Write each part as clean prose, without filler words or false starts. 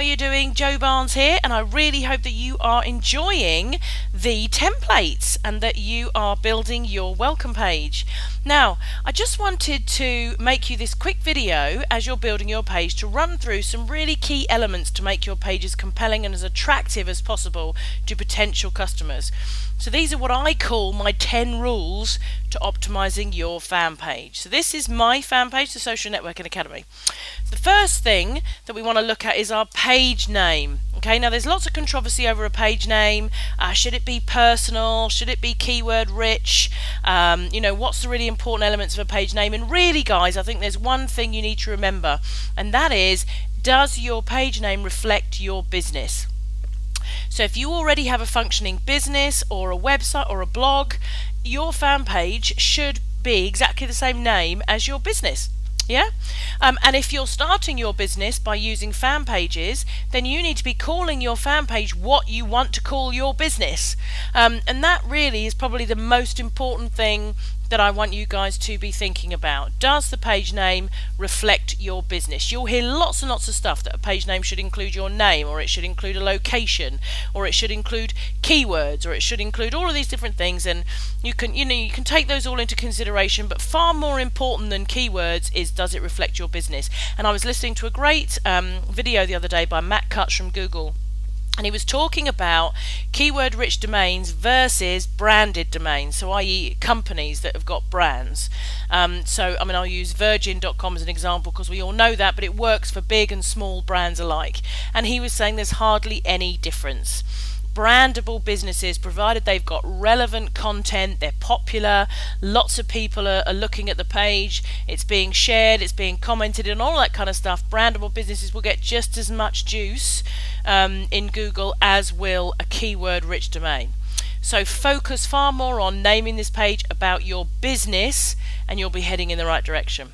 are you doing? Joe Barnes here, and I really hope that you are enjoying the templates and that you are building your welcome page. Now, I just wanted to make you this quick video as you're building your page to run through some really key elements to make your page as compelling and as attractive as possible to potential customers. So these are what I call my 10 rules to optimizing your fan page. So this is my fan page, the Social Networking Academy. The first thing that we want to look at is our page name. Okay, now there's lots of controversy over a page name. Should it be personal? Should it be keyword rich? What's the really important elements of a page name? And really, guys, I think there's one thing you need to remember, and that is, does your page name reflect your business? So if you already have a functioning business or a website or a blog, your fan page should be exactly the same name as your business. Yeah? And if you're starting your business by using fan pages, then you need to be calling your fan page what you want to call your business. And that really is probably the most important thing that I want you guys to be thinking about. Does the page name reflect your business? You'll hear lots and lots of stuff that a page name should include your name, or it should include a location, or it should include keywords, or it should include all of these different things, and you can take those all into consideration, but far more important than keywords is, does it reflect your business? And I was listening to a great video the other day by Matt Cutts from Google, and he was talking about keyword rich domains versus branded domains, so i.e. companies that have got brands. I'll use virgin.com as an example because we all know that, but it works for big and small brands alike. And he was saying there's hardly any difference. Brandable businesses, provided they've got relevant content, they're popular, lots of people are looking at the page, it's being shared, it's being commented, and all that kind of stuff, brandable businesses will get just as much juice in Google as will a keyword rich domain. So focus far more on naming this page about your business and you'll be heading in the right direction.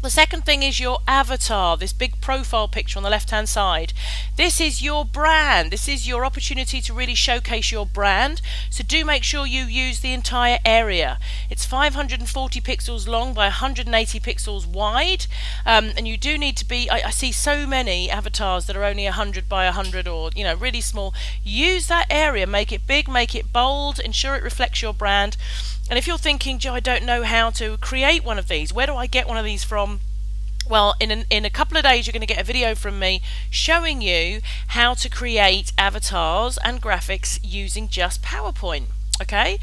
The second thing is your avatar, this big profile picture on the left hand side. This is your brand. This is your opportunity to really showcase your brand. So do make sure you use the entire area. It's 540 pixels long by 180 pixels wide, and you do need to be, I see so many avatars that are only 100 by 100 or really small. Use that area, make it big, make it bold, ensure it reflects your brand. And if you're thinking, Joe, I don't know how to create one of these, where do I get one of these from? Well, in a couple of days you're going to get a video from me showing you how to create avatars and graphics using just PowerPoint. Okay,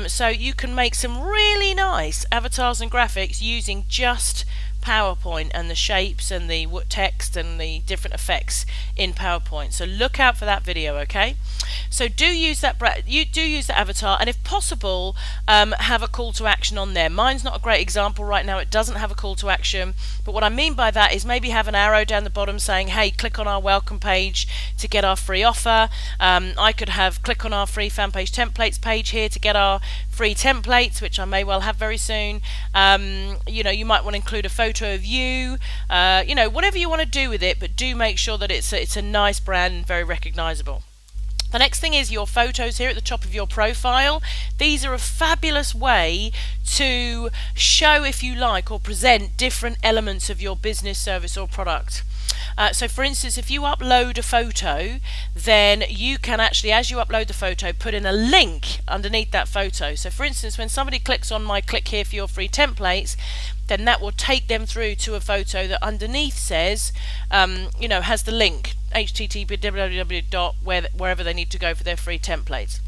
so you can make some really nice avatars and graphics using just PowerPoint and the shapes and the text and the different effects in PowerPoint. So look out for that video, okay? So do use that avatar, and if possible, have a call to action on there. Mine's not a great example right now. It doesn't have a call to action, but what I mean by that is maybe have an arrow down the bottom saying, hey, click on our welcome page to get our free offer. I could have click on our free fan page templates page here to get our free templates, which I may well have very soon. You might want to include a photo of you, whatever you want to do with it, but do make sure that it's a nice brand and very recognizable. The next thing is your photos here at the top of your profile. These are a fabulous way to show, if you like, or present different elements of your business, service or product. So for instance, if you upload a photo, then you can actually, as you upload the photo, put in a link underneath that photo. So for instance, when somebody clicks on my click here for your free templates, then that will take them through to a photo that underneath says, has the link, http wherever they need to go for their free templates.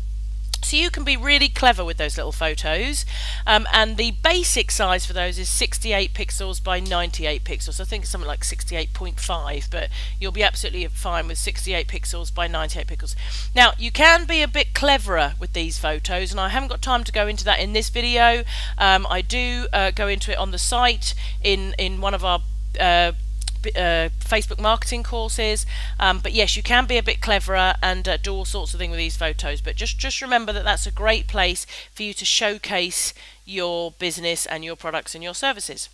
So you can be really clever with those little photos, and the basic size for those is 68 pixels by 98 pixels. I think it's something like 68.5, but you'll be absolutely fine with 68 pixels by 98 pixels. Now you can be a bit cleverer with these photos, and I haven't got time to go into that in this video. I do go into it on the site in one of our Facebook marketing courses, but yes, you can be a bit cleverer and do all sorts of things with these photos, but just remember that that's a great place for you to showcase your business and your products and your services.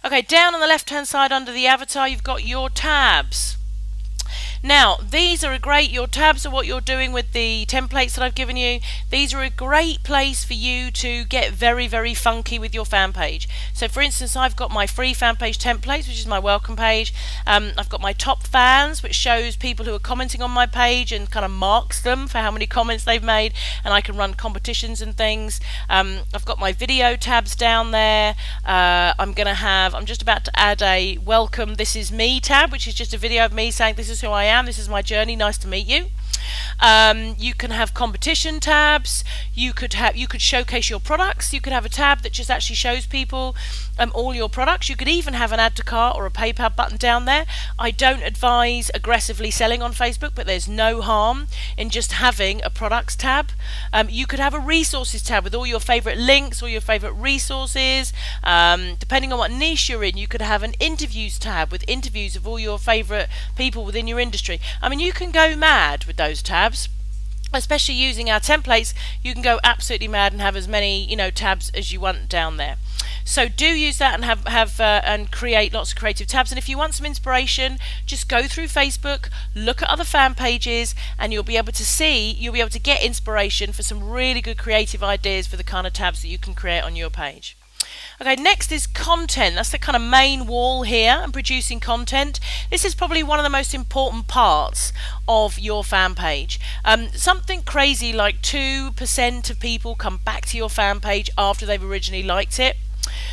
Okay, down on the left hand side under the avatar you've got your tabs. Now, these are your tabs are what you're doing with the templates that I've given you. These are a great place for you to get very, very funky with your fan page. So for instance, I've got my free fan page templates, which is my welcome page. I've got my top fans, which shows people who are commenting on my page and kind of marks them for how many comments they've made, and I can run competitions and things. I've got my video tabs down there. I'm just about to add a welcome, this is me tab, which is just a video of me saying this is who I am, this is my journey, nice to meet you. You can have competition tabs. You could showcase your products. You could have a tab that just actually shows people all your products. You could even have an add to cart or a PayPal button down there. I don't advise aggressively selling on Facebook, but there's no harm in just having a products tab. You could have a resources tab with all your favorite links or your favorite resources. Depending on what niche you're in, you could have an interviews tab with interviews of all your favorite people within your industry. I mean, you can go mad with those tabs. Especially using our templates, you can go absolutely mad and have as many tabs as you want down there. So do use that and and create lots of creative tabs. And if you want some inspiration, just go through Facebook, look at other fan pages, and you'll be able to get inspiration for some really good creative ideas for the kind of tabs that you can create on your page. Okay, next is content. That's the kind of main wall here, and producing content. This is probably one of the most important parts of your fan page. Something crazy like 2% of people come back to your fan page after they've originally liked it.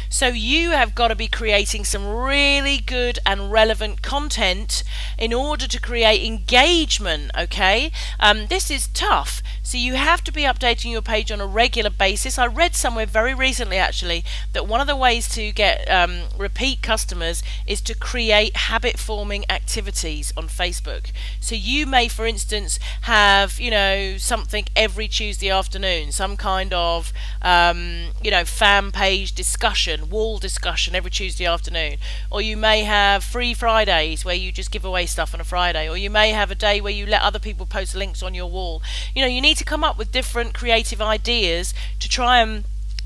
So you have got to be creating some really good and relevant content in order to create engagement, okay? This is tough. So you have to be updating your page on a regular basis. I read somewhere very recently actually that one of the ways to get repeat customers is to create habit forming activities on Facebook. So you may, for instance, have something every Tuesday afternoon, some kind of fan page discussion, wall discussion every Tuesday afternoon. Or you may have free Fridays where you just give away stuff on a Friday. Or you may have a day where you let other people post links on your wall. You need to come up with different creative ideas to try and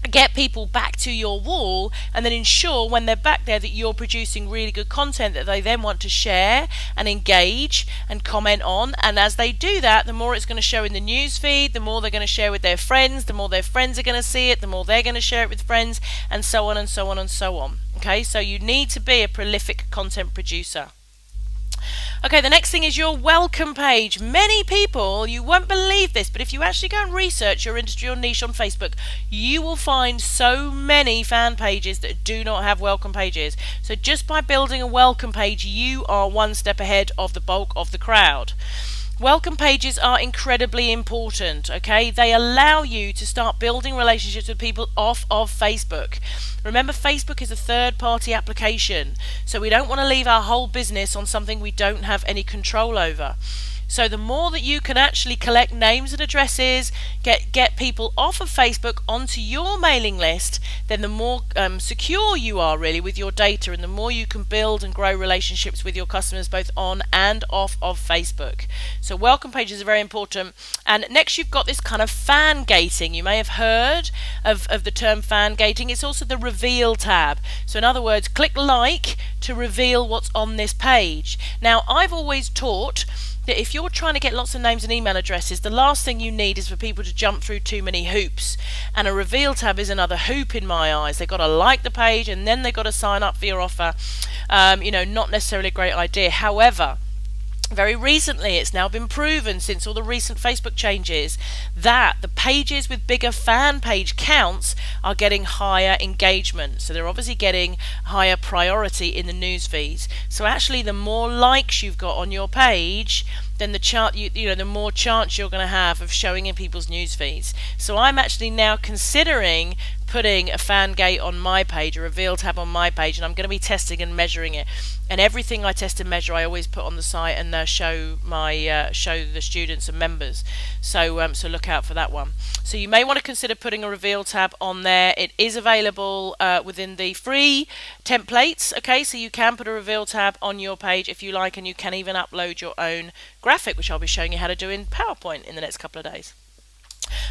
get people back to your wall, and then ensure when they're back there that you're producing really good content that they then want to share and engage and comment on. And as they do that, the more it's going to show in the news feed, the more they're going to share with their friends, the more their friends are going to see it, the more they're going to share it with friends, and so on and so on and so on. Okay, so you need to be a prolific content producer. Okay, the next thing is your welcome page. Many people, you won't believe this, but if you actually go and research your industry or niche on Facebook, you will find so many fan pages that do not have welcome pages. So just by building a welcome page, you are one step ahead of the bulk of the crowd. Welcome pages are incredibly important, okay? They allow you to start building relationships with people off of Facebook. Remember, Facebook is a third-party application, so we don't want to leave our whole business on something we don't have any control over. So the more that you can actually collect names and addresses, get people off of Facebook onto your mailing list, then the more secure you are really with your data, and the more you can build and grow relationships with your customers both on and off of Facebook. So welcome pages are very important. And next you've got this kind of fan gating. You may have heard of the term fan gating. It's also the reveal tab. So in other words, click like to reveal what's on this page. Now I've always taught that if you're trying to get lots of names and email addresses, the last thing you need is for people to jump through too many hoops. And a reveal tab is another hoop in my eyes. They've got to like the page and then they've got to sign up for your offer. Not necessarily a great idea. However, very recently, it's now been proven since all the recent Facebook changes that the pages with bigger fan page counts are getting higher engagement. So they're obviously getting higher priority in the news feeds. So actually, the more likes you've got on your page, then the more chance you're going to have of showing in people's news feeds. So I'm actually now considering putting a fan gate on my page, a reveal tab on my page, and I'm going to be testing and measuring it. And everything I test and measure, I always put on the site and show the students and members. So look out for that one. So you may want to consider putting a reveal tab on there. It is available within the free templates. Okay, so you can put a reveal tab on your page if you like, and you can even upload your own graphic, which I'll be showing you how to do in PowerPoint in the next couple of days.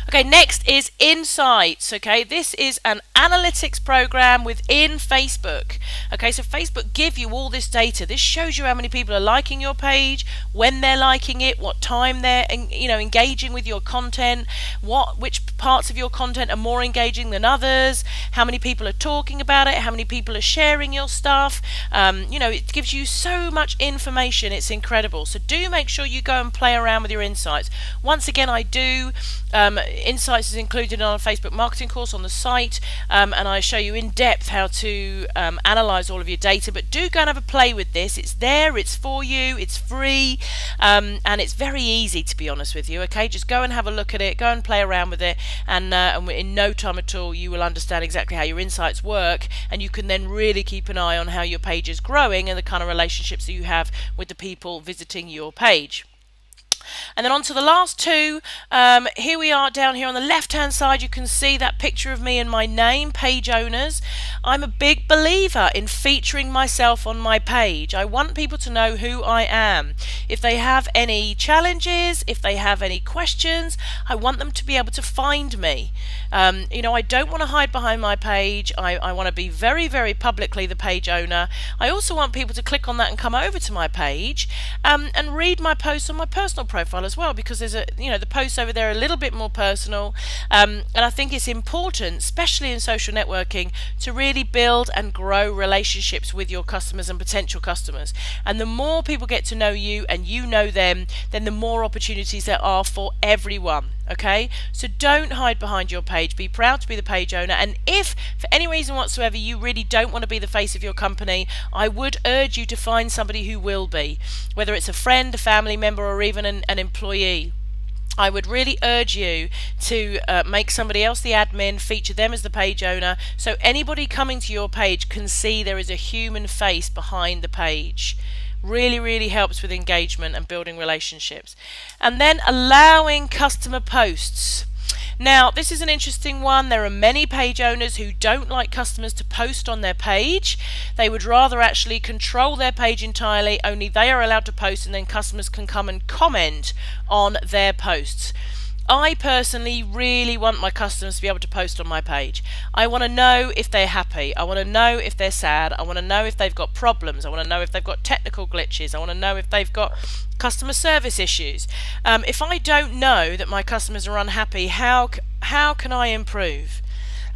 Okay, next is Insights. Okay, this is an analytics program within Facebook. Okay, so Facebook give you all this data. This shows you how many people are liking your page, when they're liking it, what time they're engaging with your content, which parts of your content are more engaging than others, how many people are talking about it, how many people are sharing your stuff. It gives you so much information. It's incredible. So do make sure you go and play around with your Insights. Once again, I do. Insights is included in our Facebook marketing course on the site, and I show you in depth how to analyze all of your data. But do go and have a play with this. It's there, it's for you, it's free, and it's very easy, to be honest with you. Okay, just go and have a look at it, go and play around with it, and in no time at all you will understand exactly how your Insights work, and you can then really keep an eye on how your page is growing and the kind of relationships that you have with the people visiting your page. And then on to the last two. Here we are down here on the left hand side. You can see that picture of me and my name, page owners. I'm a big believer in featuring myself on my page. I want people to know who I am. If they have any challenges, if they have any questions, I want them to be able to find me. I don't want to hide behind my page. I want to be very, very publicly the page owner. I also want people to click on that and come over to my page and read my posts on my personal profile as well, because there's the posts over there are a little bit more personal, and I think it's important, especially in social networking, to really build and grow relationships with your customers and potential customers. And the more people get to know you and you know them, then the more opportunities there are for everyone. Okay, so don't hide behind your page. Be proud to be the page owner, and if for any reason whatsoever you really don't want to be the face of your company, I would urge you to find somebody who will be, whether it's a friend, a family member, or even an employee. I would really urge you to make somebody else the admin, feature them as the page owner, so anybody coming to your page can see there is a human face behind the page. Really, really helps with engagement and building relationships. And then allowing customer posts. Now, this is an interesting one. There are many page owners who don't like customers to post on their page. They would rather actually control their page entirely. Only they are allowed to post, and then customers can come and comment on their posts. I personally really want my customers to be able to post on my page. I want to know if they're happy. I want to know if they're sad. I want to know if they've got problems. I want to know if they've got technical glitches. I want to know if they've got customer service issues. If I don't know that my customers are unhappy, how can I improve?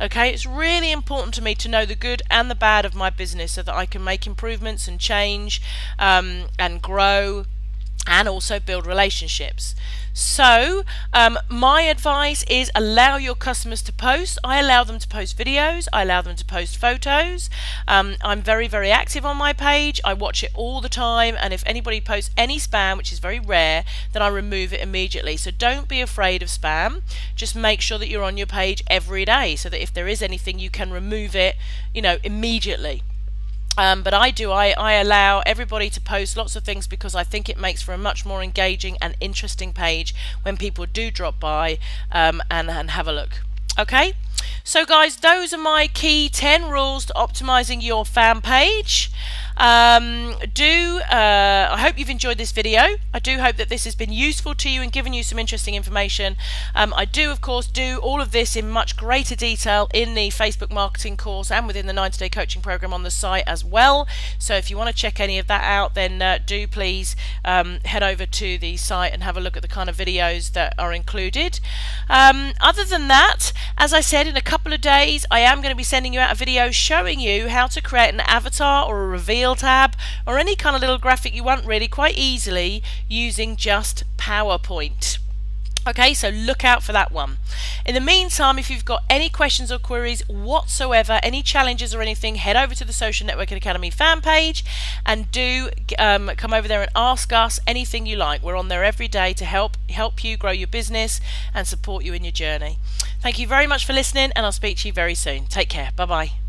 Okay, it's really important to me to know the good and the bad of my business so that I can make improvements and change and grow and also build relationships. So my advice is allow your customers to post. I allow them to post videos. I allow them to post photos. I'm very, very active on my page. I watch it all the time, and if anybody posts any spam, which is very rare, then I remove it immediately. So don't be afraid of spam. Just make sure that you're on your page every day so that if there is anything, you can remove it, immediately. But I allow everybody to post lots of things because I think it makes for a much more engaging and interesting page when people do drop by and have a look. Okay, so guys, those are my key 10 rules to optimizing your fan page. I hope you've enjoyed this video. I do hope that this has been useful to you and given you some interesting information. I do, of course, do all of this in much greater detail in the Facebook marketing course and within the 90-day coaching program on the site as well. So if you want to check any of that out, then do please head over to the site and have a look at the kind of videos that are included. Other than that, as I said, in a couple of days I am going to be sending you out a video showing you how to create an avatar or a reveal tab or any kind of little graphic you want, really quite easily using just PowerPoint. Okay, so look out for that one. In the meantime, if you've got any questions or queries whatsoever, any challenges or anything, head over to the Social Networking Academy fan page and do come over there and ask us anything you like. We're on there every day to help you grow your business and support you in your journey. Thank you very much for listening, and I'll speak to you very soon. Take care. Bye-bye.